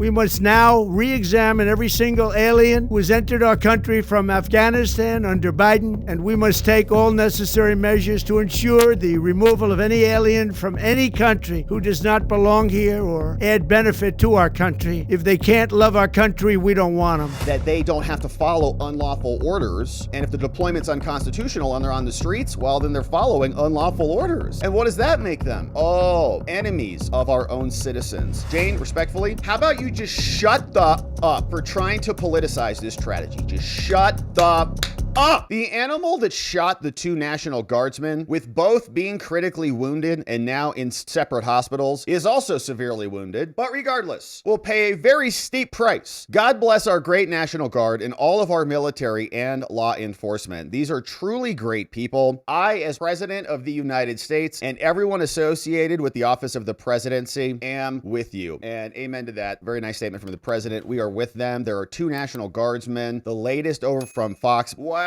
We must now re-examine every single alien who has entered our country from Afghanistan under Biden, and we must take all necessary measures to ensure the removal of any alien from any country who does not belong here or add benefit to our country. If they can't love our country, we don't want them. That they don't have to follow unlawful orders, and if the deployment's unconstitutional and they're on the streets, well, then they're following unlawful orders. And what does that make them? Oh, enemies of our own citizens. Jane, respectfully, how about you just shut the up for trying to politicize this strategy? Just shut the up. The animal that shot the two National Guardsmen, with both being critically wounded and now in separate hospitals, is also severely wounded, but regardless, will pay a very steep price. God bless our great National Guard and all of our military and law enforcement. These are truly great people. I, as President of the United States, and everyone associated with the office of the presidency, am with you. And amen to that. Very nice statement from the president. We are with them. There are two National Guardsmen, the latest over from Fox. Wow.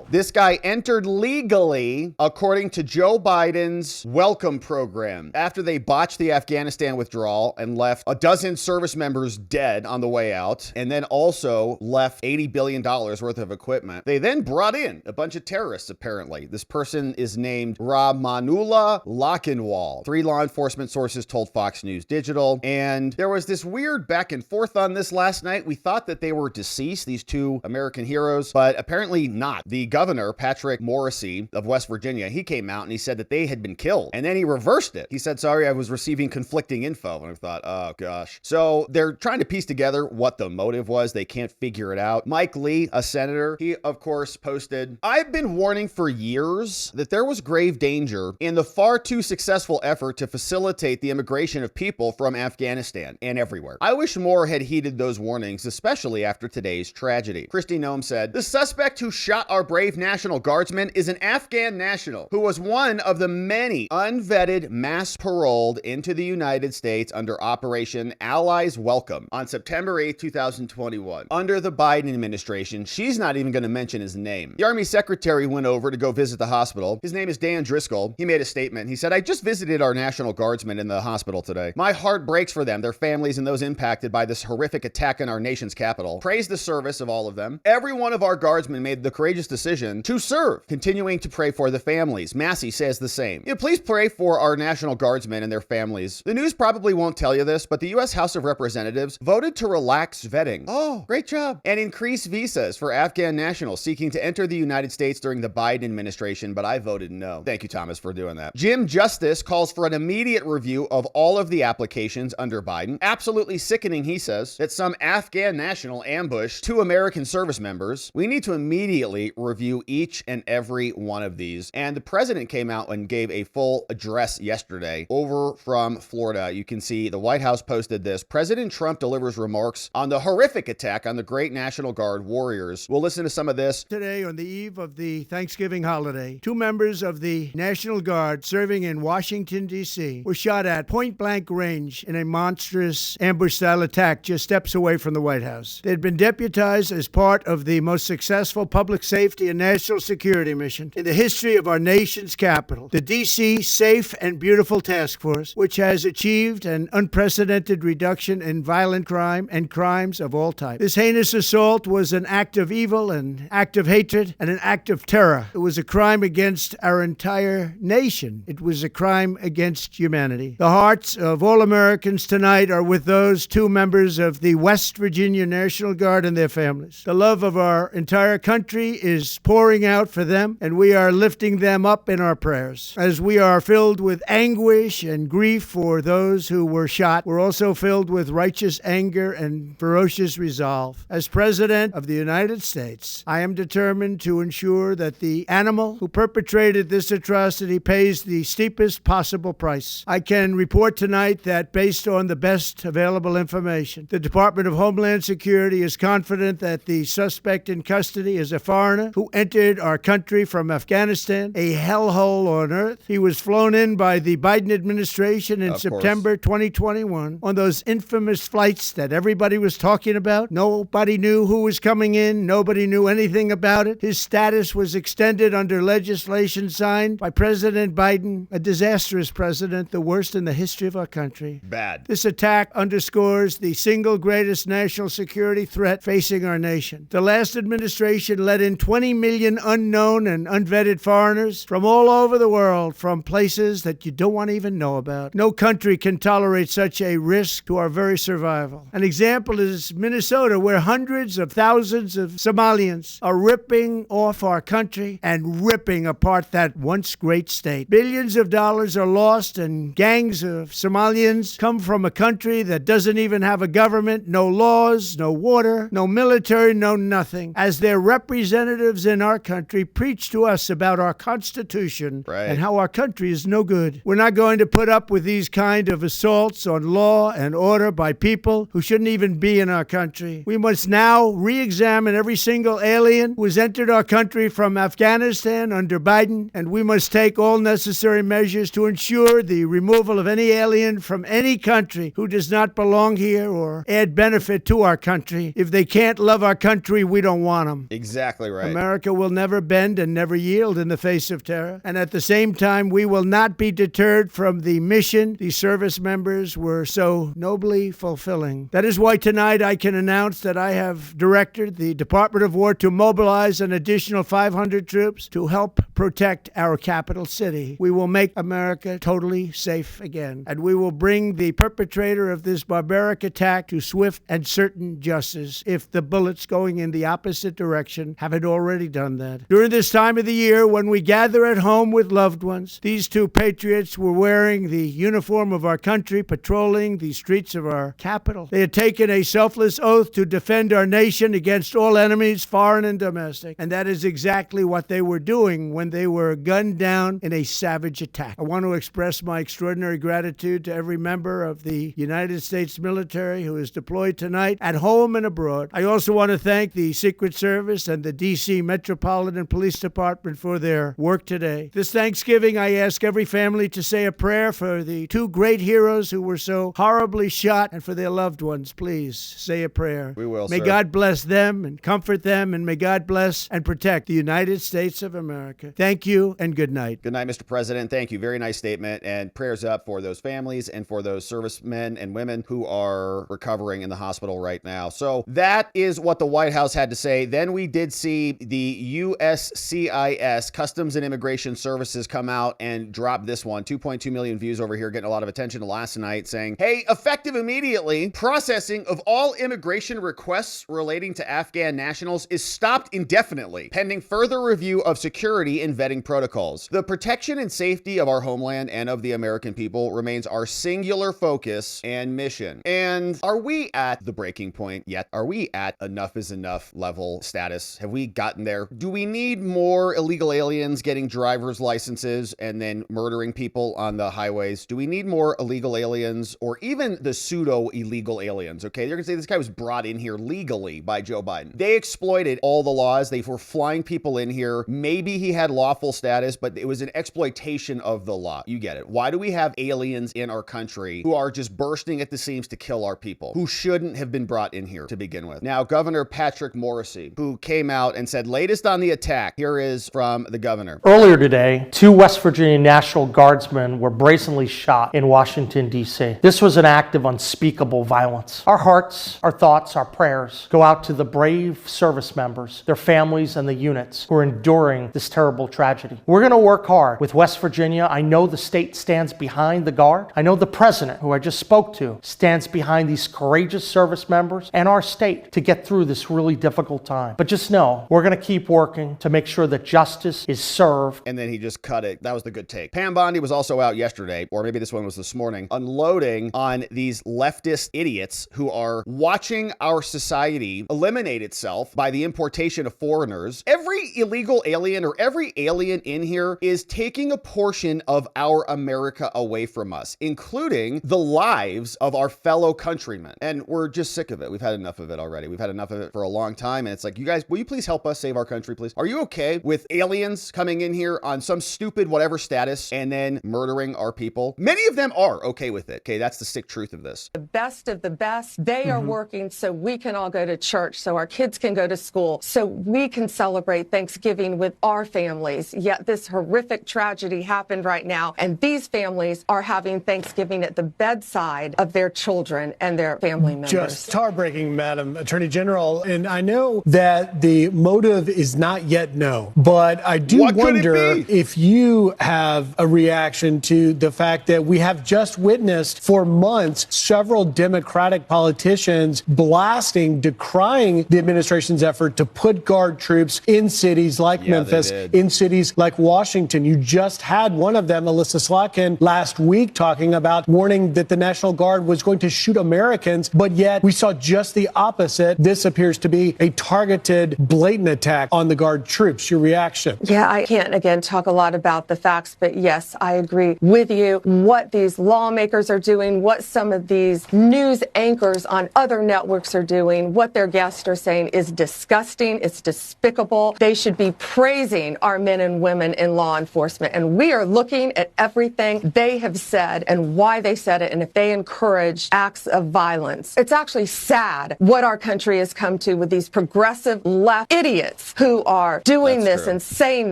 This guy entered legally, according to Joe Biden's welcome program, after they botched the Afghanistan withdrawal and left a dozen service members dead on the way out, and then also left $80 billion worth of equipment. They then brought in a bunch of terrorists, apparently. This person is named Rahmanullah Lochinwal. 3 law enforcement sources told Fox News Digital, and there was this weird back and forth on this last night. We thought that they were deceased, these two American heroes, but apparently not. The governor, Patrick Morrisey of West Virginia, he came out and he said that they had been killed, and then he reversed it. He said, sorry, I was receiving conflicting info. And I thought, oh gosh. So they're trying to piece together what the motive was. They can't figure it out. Mike Lee, a senator, he of course posted, I've been warning for years that there was grave danger in the far too successful effort to facilitate the immigration of people from Afghanistan and everywhere. I wish more had heeded those warnings, especially after today's tragedy. Kristi Noem said, the suspect who shot our brave National Guardsman is an Afghan national who was one of the many unvetted mass paroled into the United States under Operation Allies Welcome on September 8, 2021. Under the Biden administration, she's not even going to mention his name. The Army Secretary went over to go visit the hospital. His name is Dan Driscoll. He made a statement. He said, I just visited our National Guardsmen in the hospital today. My heart breaks for them, their families, and those impacted by this horrific attack in our nation's capital. Praise the service of all of them. Every one of our guardsmen made the courageous decision to serve, continuing to pray for the families. Massey says the same. Please pray for our National Guardsmen and their families. The news probably won't tell you this, but the U.S. House of Representatives voted to relax vetting. Oh, great job. And increase visas for Afghan nationals seeking to enter the United States during the Biden administration, but I voted no. Thank you, Thomas, for doing that. Jim Justice calls for an immediate review of all of the applications under Biden. Absolutely sickening, he says, that some Afghan national ambushed 2 American service members. We need to immediately review each and every one of these. And the president came out and gave a full address yesterday over from Florida. You can see the White House posted this. President Trump delivers remarks on the horrific attack on the great National Guard warriors. We'll listen to some of this. Today, on the eve of the Thanksgiving holiday, 2 members of the National Guard serving in Washington, D.C. were shot at point-blank range in a monstrous ambush-style attack just steps away from the White House. They had been deputized as part of the most successful public safety and national security mission in the history of our nation's capital, the D.C. Safe and Beautiful Task Force, which has achieved an unprecedented reduction in violent crime and crimes of all types. This heinous assault was an act of evil, an act of hatred, and an act of terror. It was a crime against our entire nation. It was a crime against humanity. The hearts of all Americans tonight are with those 2 members of the West Virginia National Guard and their families. The love of our entire country is pouring out for them, and we are lifting them up in our prayers. As we are filled with anguish and grief for those who were shot, we're also filled with righteous anger and ferocious resolve. As President of the United States, I am determined to ensure that the animal who perpetrated this atrocity pays the steepest possible price. I can report tonight that based on the best available information, the Department of Homeland Security is confident that the suspect in custody is a foreigner who entered our country from Afghanistan, a hellhole on earth. He was flown in by the Biden administration in September 2021 on those infamous flights that everybody was talking about. Nobody knew who was coming in. Nobody knew anything about it. His status was extended under legislation signed by President Biden, a disastrous president, the worst in the history of our country. Bad. This attack underscores the single greatest national security threat facing our nation. The last administration let in 20 million unknown and unvetted foreigners from all over the world, from places that you don't want to even know about. No country can tolerate such a risk to our very survival. An example is Minnesota, where hundreds of thousands of Somalians are ripping off our country and ripping apart that once great state. Billions of dollars are lost, and gangs of Somalians come from a country that doesn't even have a government, no laws, no water, no military, no nothing. As their representatives in our country preach to us about our Constitution and how our country is no good. We're not going to put up with these kind of assaults on law and order by people who shouldn't even be in our country. We must now re-examine every single alien who has entered our country from Afghanistan under Biden, and we must take all necessary measures to ensure the removal of any alien from any country who does not belong here or add benefit to our country. If they can't love our country, we don't want them. Exactly right. America will never bend and never yield in the face of terror. And at the same time, we will not be deterred from the mission these service members were so nobly fulfilling. That is why tonight I can announce that I have directed the Department of War to mobilize an additional 500 troops to help protect our capital city. We will make America totally safe again, and we will bring the perpetrator of this barbaric attack to swift and certain justice if the bullets going in the opposite direction haven't already done that. During this time of the year, when we gather at home with loved ones, these two patriots were wearing the uniform of our country, patrolling the streets of our capital. They had taken a selfless oath to defend our nation against all enemies, foreign and domestic, and that is exactly what they were doing when they were gunned down in a savage attack. I want to express my extraordinary gratitude to every member of the United States military who is deployed tonight at home and abroad. I also want to thank the Secret Service and the D.C. Metropolitan Police Department for their work today. This Thanksgiving, I ask every family to say a prayer for the two great heroes who were so horribly shot and for their loved ones. Please say a prayer. We will, May sir. God bless them and comfort them, and may God bless and protect the United States of America. Thank you and good night. Good night, Mr. President. Thank you. Very nice statement, and prayers up for those families and for those servicemen and women who are recovering in the hospital right now. So that is what the White House had to say. Then we did see the USCIS, Customs and Immigration Services, come out and drop this one. 2.2 million views over here, getting a lot of attention last night, saying, hey, effective immediately, processing of all immigration requests relating to Afghan nationals is stopped indefinitely, pending further review of security and vetting protocols. The protection and safety of our homeland and of the American people remains our singular focus and mission. And are we at the breaking point yet? Are we at enough is enough level status? Have we gotten there? Do we need more illegal aliens getting driver's licenses and then murdering people on the highways? Do we need more illegal aliens, or even the pseudo illegal aliens? Okay, they're gonna say this guy was brought in here legally by Joe Biden. They exploited all the laws. They were flying people in here. Maybe he had lawful status, but it was an exploitation of the law. You get it. Why do we have aliens in our country who are just bursting at the seams to kill our people, who shouldn't have been brought in here to begin with? Now, Governor Patrick Morrisey, who came out and said, latest on the attack, here is from the governor. Earlier today, 2 West Virginia National Guardsmen were brazenly shot in Washington, D.C. This was an act of unspeakable violence. Our hearts, our thoughts, our prayers go out to the brave service members, their families, and the units who are enduring this terrible tragedy. We're going to work hard with West Virginia. I know the state stands behind the Guard. I know the president, who I just spoke to, stands behind these courageous service members and our state to get through this really difficult time. But just know, we're going to keep working to make sure that justice is served. And then he just cut it. That was the good take. Pam Bondi was also out yesterday, or maybe this one was this morning, unloading on these leftist idiots who are watching our society eliminate itself by the importation of foreigners. Every illegal alien or every alien in here is taking a portion of our America away from us, including the lives of our fellow countrymen. And we're just sick of it. We've had enough of it already. We've had enough of it for a long time. And it's like, you guys, will you please please help us save our country, please? Are you okay with aliens coming in here on some stupid whatever status and then murdering our people? Many of them are okay with it. Okay, that's the sick truth of this. The best of the best, they are working so we can all go to church, so our kids can go to school, so we can celebrate Thanksgiving with our families. Yet this horrific tragedy happened right now, and these families are having Thanksgiving at the bedside of their children and their family members. Just heartbreaking, Madam Attorney General. And I know that the motive is not yet known, but I do wonder if you have a reaction to the fact that we have just witnessed for months several Democratic politicians blasting, decrying the administration's effort to put Guard troops in cities like Memphis, in cities like Washington. You just had one of them, Alyssa Slotkin, last week talking about warning that the National Guard was going to shoot Americans, but yet we saw just the opposite. This appears to be a targeted, blatant attack on the Guard troops. Your reaction? Yeah, I can't, again, talk a lot about the facts, but yes, I agree with you. What these lawmakers are doing, what some of these news anchors on other networks are doing, what their guests are saying is disgusting. It's despicable. They should be praising our men and women in law enforcement. And we are looking at everything they have said and why they said it, and if they encourage acts of violence. It's actually sad what our country has come to with these progressive left idiots who are doing this and saying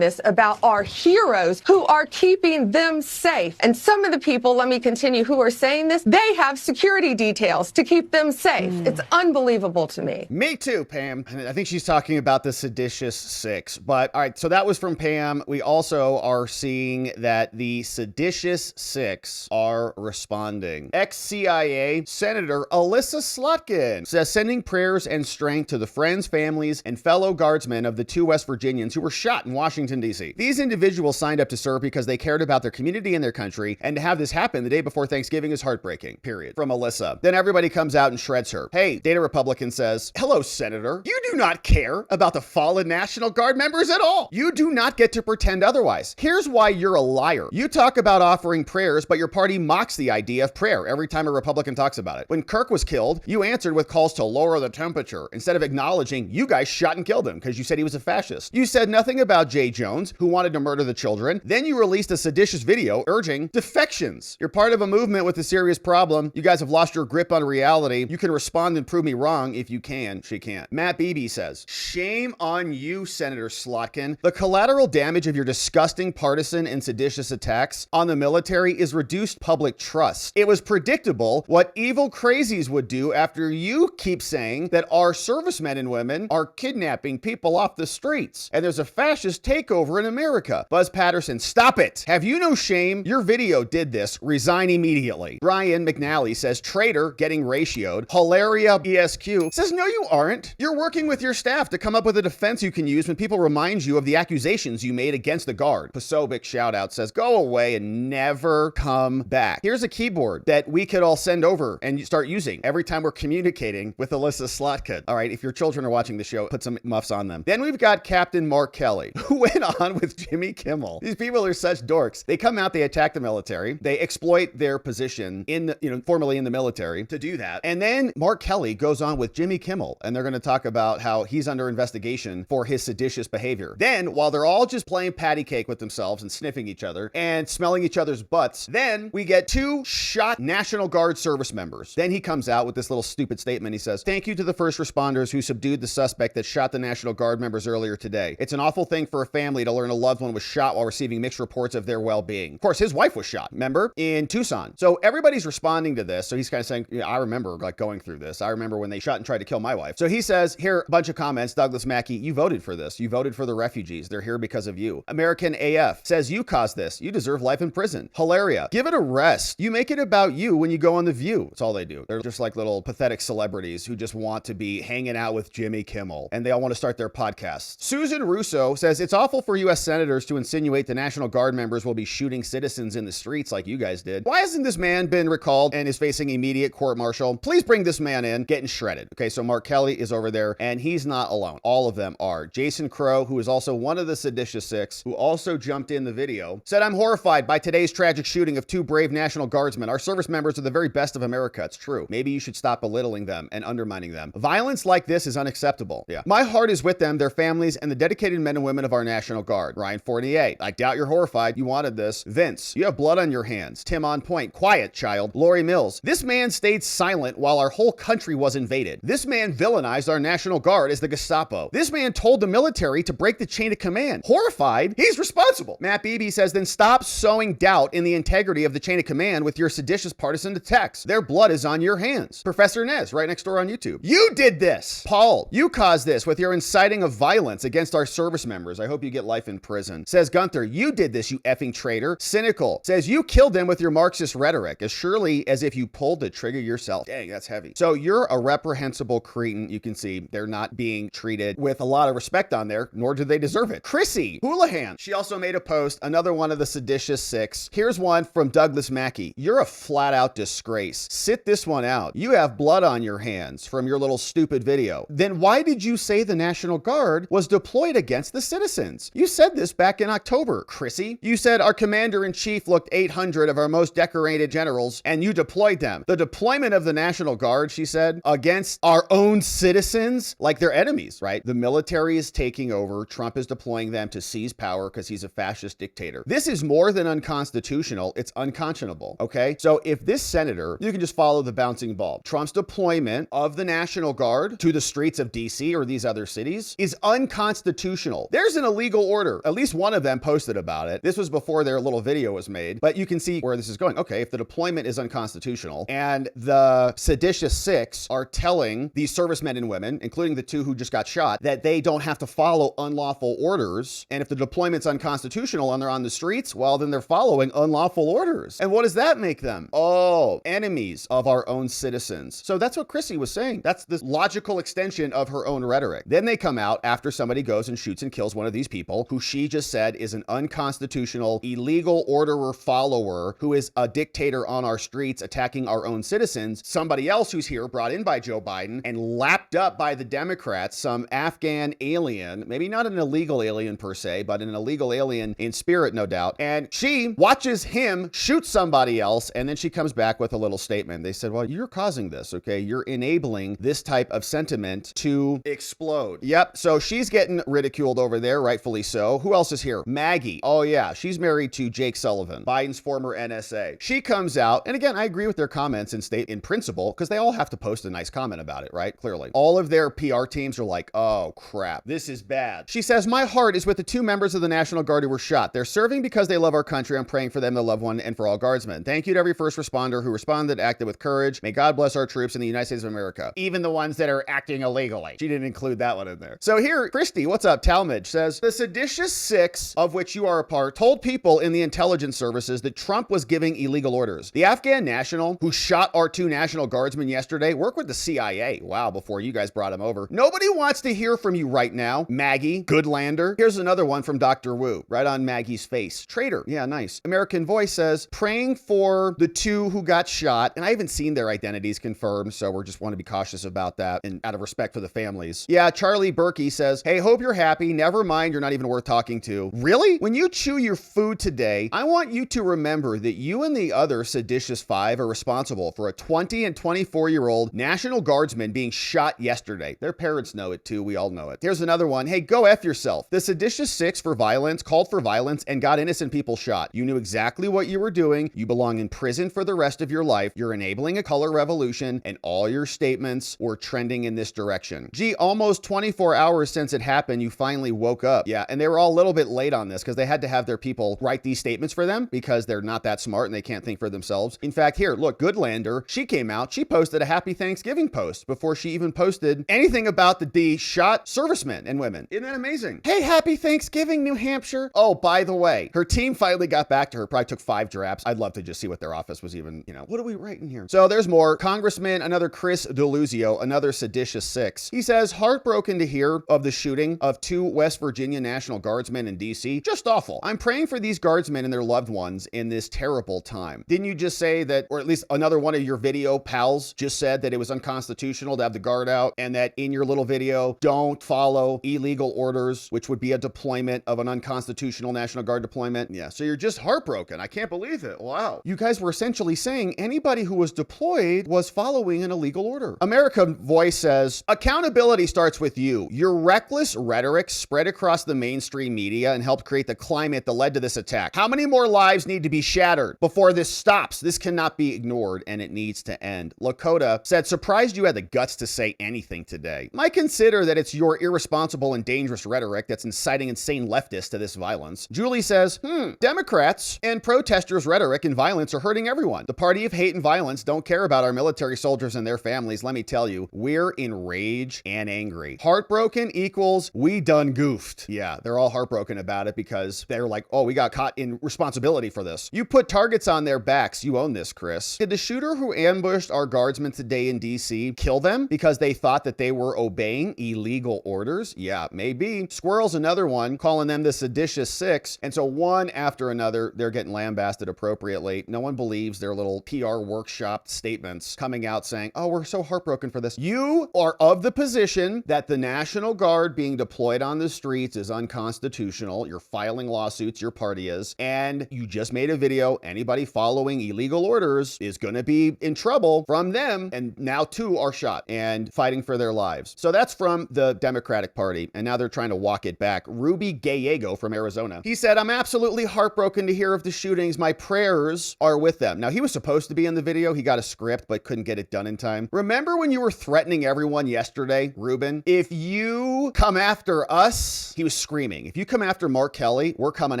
this about our heroes who are keeping them safe. And some of the people, let me continue, who are saying this, they have security details to keep them safe. It's unbelievable to me. Me too, Pam. I think she's talking about the seditious six. But all right, so that was from Pam. We also are seeing that the seditious six are responding. Ex-CIA Senator Alyssa Slotkin says sending prayers and strength to the friends, families, and fellow guardsmen of the two West Virginians who were shot in Washington, D.C. These individuals signed up to serve because they cared about their community and their country, and to have this happen the day before Thanksgiving is heartbreaking, period. From Alyssa. Then everybody comes out and shreds her. Hey, Data Republican says, hello, Senator. You do not care about the fallen National Guard members at all. You do not get to pretend otherwise. Here's why you're a liar. You talk about offering prayers, but your party mocks the idea of prayer every time a Republican talks about it. When Kirk was killed, you answered with calls to lower the temperature instead of acknowledging you guys shot and killed him because you said he was a fascist. You said nothing about Jay Jones, who wanted to murder the children. Then you released a seditious video urging defections. You're part of a movement with a serious problem. You guys have lost your grip on reality. You can respond and prove me wrong if you can. She can't. Matt Beebe says, shame on you, Senator Slotkin. The collateral damage of your disgusting partisan and seditious attacks on the military is reduced public trust. It was predictable what evil crazies would do after you keep saying that our servicemen and women are kidnapping people off the streets and there's a fascist takeover in America. Buzz Patterson, stop it. Have you no shame? Your video did this. Resign immediately. Brian McNally says, traitor getting ratioed. Hilaria ESQ says, no, you aren't. You're working with your staff to come up with a defense you can use when people remind you of the accusations you made against the Guard. Pasobic shout out says, go away and never come back. Here's a keyboard that we could all send over and start using every time we're communicating with Alyssa Slotkin. All right, if your children are watching the show, put some muffs on them. Then we've got Captain Mark Kelly, who went on with Jimmy Kimmel. These people are such dorks. They come out, they attack the military, they exploit their position in the, formerly in the military to do that. And then Mark Kelly goes on with Jimmy Kimmel, and they're going to talk about how he's under investigation for his seditious behavior. Then, while they're all just playing patty cake with themselves and sniffing each other and smelling each other's butts, then we get two shot National Guard service members. Then he comes out with this little stupid statement. He says, thank you to the first responders who subdued the suspect that shot the National Guard members earlier today. It's an awful thing for a family to learn a loved one was shot while receiving mixed reports of their well-being. Of course, his wife was shot, remember, in Tucson. So everybody's responding to this. So he's kind of saying, yeah, I remember like going through this. I remember when they shot and tried to kill my wife. So he says, here, a bunch of comments. Douglas Mackey, you voted for this. You voted for the refugees. They're here because of you. American AF says, you caused this. You deserve life in prison. Hilaria, give it a rest. You make it about you when you go on The View. That's all they do. They're just like little pathetic celebrities who just want to be hanging out with Jimmy Kimmel, and they all want to start their podcasts. Susan Russo says, it's awful for U.S. senators to insinuate the National Guard members will be shooting citizens in the streets like you guys did. Why hasn't this man been recalled and is facing immediate court-martial? Please bring this man in, getting shredded. Okay, so Mark Kelly is over there, and he's not alone. All of them are. Jason Crow, who is also one of the seditious six, who also jumped in the video, said, I'm horrified by today's tragic shooting of two brave National Guardsmen. Our service members are the very best of America. It's true. Maybe you should stop belittling them and undermining them. Violence like this is unacceptable. Yeah. My heart is with them, their families, and the dedicated men and women of our National Guard. Ryan 48. I doubt you're horrified. You wanted this. Vince, you have blood on your hands. Tim on point. Quiet, child. Lori Mills. This man stayed silent while our whole country was invaded. This man villainized our National Guard as the Gestapo. This man told the military to break the chain of command. Horrified? He's responsible. Matt Beebe says, then stop sowing doubt in the integrity of the chain of command with your seditious partisan attacks. Their blood is on your hands. Professor Nez, right next door on YouTube. You did this. Paul, you caused this with your inciting of violence against our service members. I hope you get life in prison. Says Gunther, you did this, you effing traitor. Cynical says you killed them with your Marxist rhetoric, as surely as if you pulled the trigger yourself. Dang, that's heavy. So you're a reprehensible cretin. You can see they're not being treated with a lot of respect on there, nor do they deserve it. Chrissy Houlihan, she also made a post, another one of the seditious six. Here's one from Douglas Mackey. You're a flat out disgrace. Sit this one out. You have blood on your hands from your little stupid video. Then why did you say the National Guard was deployed against the citizens? You said this back in October, Chrissy. You said our commander-in-chief looked 800 of our most decorated generals and you deployed them. The deployment of the National Guard, she said, against our own citizens, like they're enemies, right? The military is taking over. Trump is deploying them to seize power because he's a fascist dictator. This is more than unconstitutional. It's unconscionable, okay? So if this senator, you can just follow the bouncing ball. Trump's deployment of the National Guard to the streets of DC or these other cities is unconstitutional. There's an illegal order. At least one of them posted about it. This was before their little video was made, but you can see where this is going. Okay, if the deployment is unconstitutional and the seditious six are telling these servicemen and women, including the two who just got shot, that they don't have to follow unlawful orders, and if the deployment's unconstitutional and they're on the streets, well, then they're following unlawful orders. And what does that make them? Oh, enemies of our own citizens. So that's what Chrissy was saying. That's the logical extension of her own rhetoric. Then they come out after somebody goes and shoots and kills one of these people who she just said is an unconstitutional, illegal orderer follower who is a dictator on our streets attacking our own citizens. Somebody else who's here brought in by Joe Biden and lapped up by the Democrats, some Afghan alien, maybe not an illegal alien per se, but an illegal alien in spirit, no doubt. And she watches him shoot somebody else, and then she comes back with a little statement. They said, well, you're causing this, okay? You're enabling this type of sentiment to explode. Yep, so she's getting ridiculed over there, rightfully so. Who else is here? Maggie. Oh yeah, she's married to Jake Sullivan, Biden's former NSA. She comes out, and again, I agree with their comments in principle, because they all have to post a nice comment about it, right? Clearly. All of their PR teams are like, oh crap, this is bad. She says, my heart is with the two members of the National Guard who were shot. They're serving because they love our country. I'm praying for them, their loved one, and for all guardsmen. Thank you to every first responder who responded, acted with courage. May God bless our troops in the United States of America. Even the ones that are acting illegally. She didn't include that one in there. So here, Christy, what's up? Talmadge says, the seditious six of which you are a part told people in the intelligence services that Trump was giving illegal orders. The Afghan national who shot our two National Guardsmen yesterday worked with the CIA. Wow, before you guys brought him over. Nobody wants to hear from you right now, Maggie Goodlander. Here's another one from Dr. Wu, right on Maggie's face. Traitor. Yeah, nice. American Voice says, praying for the two who got shot, and I haven't seen their identities confirmed, so we just want to be cautious about that and out of respect for the families. Yeah, Charlie Berkey says, hey, hope you're happy. Never mind, you're not even worth talking to. Really? When you chew your food today, I want you to remember that you and the other seditious five are responsible for a 20 and 24-year-old National Guardsman being shot yesterday. Their parents know it too. We all know it. Here's another one. Hey, go F yourself. The seditious six for violence called for violence and got innocent people shot. You knew exactly what you were doing. You belong in prison for the rest of your life. You're enabling a color revolution, and all your statements were trending in this direction. Gee, almost 24 hours since it happened, you finally woke up. Yeah, and they were all a little bit late on this because they had to have their people write these statements for them because they're not that smart and they can't think for themselves. In fact, here, look, Goodlander, she came out, she posted a happy Thanksgiving post before she even posted anything about the shot servicemen and women. Isn't that amazing? Hey, happy Thanksgiving, New Hampshire. Oh, by the way, her team finally got back to her. Probably took 5 drafts. I'd love to just see what their office was even, what are we writing here? So there's more. Congressman, another Chris Deluzio, another seditious six. He says, heartbroken to hear of the shooting of 2 West Virginia National Guardsmen in DC. Just awful. I'm praying for these guardsmen and their loved ones in this terrible time. Didn't you just say that, or at least another one of your video pals just said that it was unconstitutional to have the guard out, and that in your little video, don't follow illegal orders, which would be a deployment of an unconstitutional National Guard deployment? Yeah, so you're just heartbroken. I can't believe it. Wow. You guys were essentially saying anybody who was deployed was following an illegal order. American Voice says, accountability starts with with you. Your reckless rhetoric spread across the mainstream media and helped create the climate that led to this attack. How many more lives need to be shattered before this stops? This cannot be ignored and it needs to end. Lakota said, surprised you had the guts to say anything today. Might consider that it's your irresponsible and dangerous rhetoric that's inciting insane leftists to this violence. Julie says, Democrats and protesters' rhetoric and violence are hurting everyone. The party of hate and violence don't care about our military soldiers and their families. Let me tell you, we're enraged and angry. Heartbroken equals we done goofed. Yeah, they're all heartbroken about it because they're like, oh, we got caught in responsibility for this. You put targets on their backs. You own this, Chris. Did the shooter who ambushed our guardsmen today in DC kill them because they thought that they were obeying illegal orders? Yeah, maybe. Squirrel's another one, calling them the seditious six. And so one after another, they're getting lambasted appropriately. No one believes their little PR workshop statements coming out saying, oh, we're so heartbroken for this. You are of the position that the National Guard being deployed on the streets is unconstitutional. You're filing lawsuits, your party is, and you just made a video. Anybody following illegal orders is going to be in trouble from them. And now two are shot and fighting for their lives. So that's from the Democratic Party. And now they're trying to walk it back. Ruby Gallego from Arizona. He said, I'm absolutely heartbroken to hear of the shootings. My prayers are with them. Now, he was supposed to be in the video. He got a script, but couldn't get it done in time. Remember when you were threatening everyone yesterday, Ruben? If you come after us, he was screaming, if you come after Mark Kelly, we're coming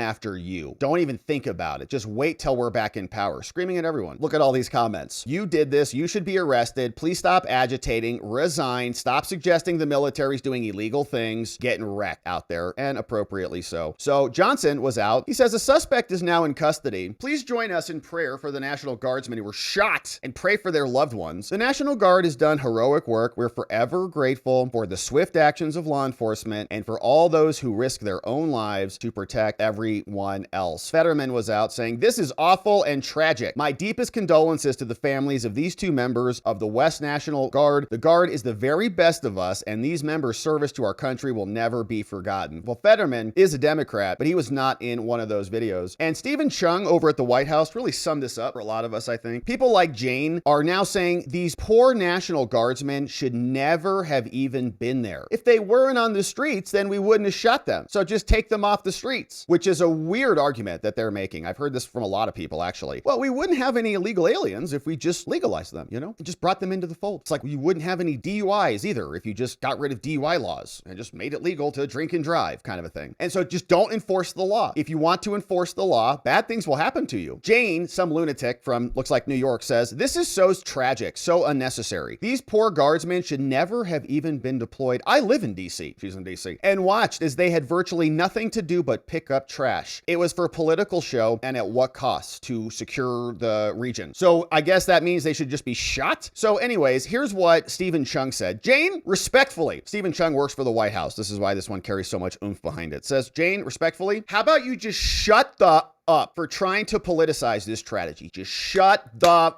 after you. Don't even think about it. Just wait till we're back in power. Screaming at everyone. Look at all these comments. You did this. You should be arrested. Please stop agitating. Resign. Stop suggesting the military's doing illegal things. Getting wrecked out there, and appropriately so. So Johnson was out. He says a suspect is now in custody. Please join us in prayer for the National Guardsmen who were shot and pray for their loved ones. The National Guard has done heroic work. We're forever grateful for the swift actions of law enforcement and for all those who risk their own lives to protect everyone else. Fetterman was out saying, this is awful and tragic. My deepest condolences to the families of these two members of the West National Guard. The Guard is the very best of us, and these members' service to our country will never be forgotten. Well, Fetterman is a Democrat, but he was not in one of those videos. And Stephen Chung over at the White House really summed this up for a lot of us, I think. People like Jane are now saying these poor National Guardsmen should never have even been there. If they weren't on the streets, then we wouldn't have shot them. So just take them off the streets, which is a weird argument that they're making. I've heard this from a lot of people, actually. Well, we wouldn't have any illegal aliens if we just legalized them, you know? And just brought them into the fold. It's like you wouldn't have any DUIs either if you just got rid of DUI laws and just made it legal to drink and drive, kind of a thing. And so just don't enforce the law. If you want to enforce the law, bad things will happen to you. Jane, some lunatic from looks like New York, says, this is so tragic, so unnecessary. These poor guardsmen should never have even been deployed. I live in DC, she's in DC, and watched as they had virtually nothing to do but pick up trash. It was for political show, and at what cost to secure the region. So I guess that means they should just be shot. So anyways, here's what Stephen Chung said. Jane, respectfully, Stephen Chung works for the White House. This is why this one carries so much oomph behind it. Says, Jane, respectfully, how about you just shut the up for trying to politicize this strategy? Just shut the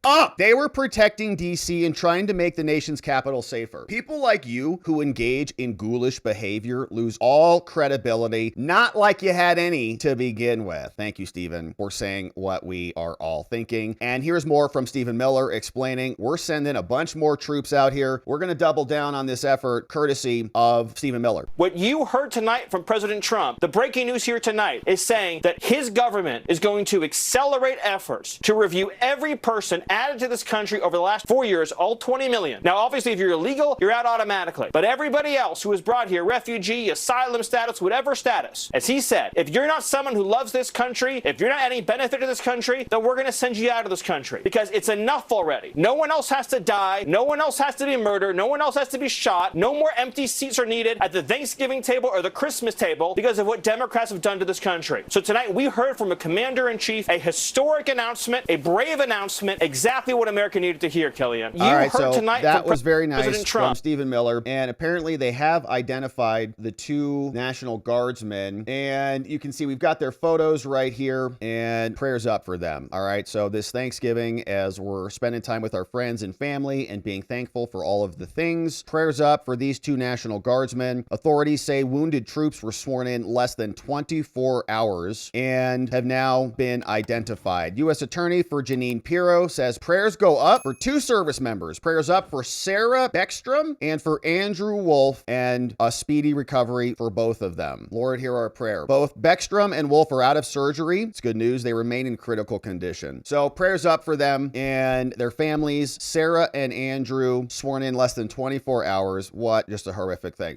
up. They were protecting DC and trying to make the nation's capital safer. People like you who engage in ghoulish behavior lose all credibility, not like you had any to begin with. Thank you, Stephen, for saying what we are all thinking. And here's more from Stephen Miller explaining, we're sending a bunch more troops out here. We're going to double down on this effort courtesy of Stephen Miller. What you heard tonight from President Trump, the breaking news here tonight is saying that his government is going to accelerate efforts to review every person added to this country over the last 4 years, all 20 million. Now, obviously, if you're illegal, you're out automatically. But everybody else who was brought here, refugee, asylum status, whatever status, as he said, if you're not someone who loves this country, if you're not any benefit to this country, then we're going to send you out of this country because it's enough already. No one else has to die. No one else has to be murdered. No one else has to be shot. No more empty seats are needed at the Thanksgiving table or the Christmas table because of what Democrats have done to this country. So tonight we heard from a commander-in-chief a historic announcement, a brave announcement, exactly what America needed to hear, Kellyanne. You All right, heard so tonight that from was very nice President Trump. from Stephen Miller, and apparently they have identified the two National Guardsmen, and you can see we've got their photos right here, and prayers up for them. All right, so this Thanksgiving, as we're spending time with our friends and family and being thankful for all of the things, prayers up for these two National Guardsmen. Authorities say wounded troops were sworn in less than 24 hours and have now been identified. U.S. Attorney for Jeanine Pirro said says prayers go up for 2 service members. Prayers up for Sarah Beckstrom and for Andrew Wolf, and a speedy recovery for both of them. Lord, hear our prayer. Both Beckstrom and Wolf are out of surgery. It's good news. They remain in critical condition. So prayers up for them and their families. Sarah and Andrew sworn in less than 24 hours. What just a horrific thing.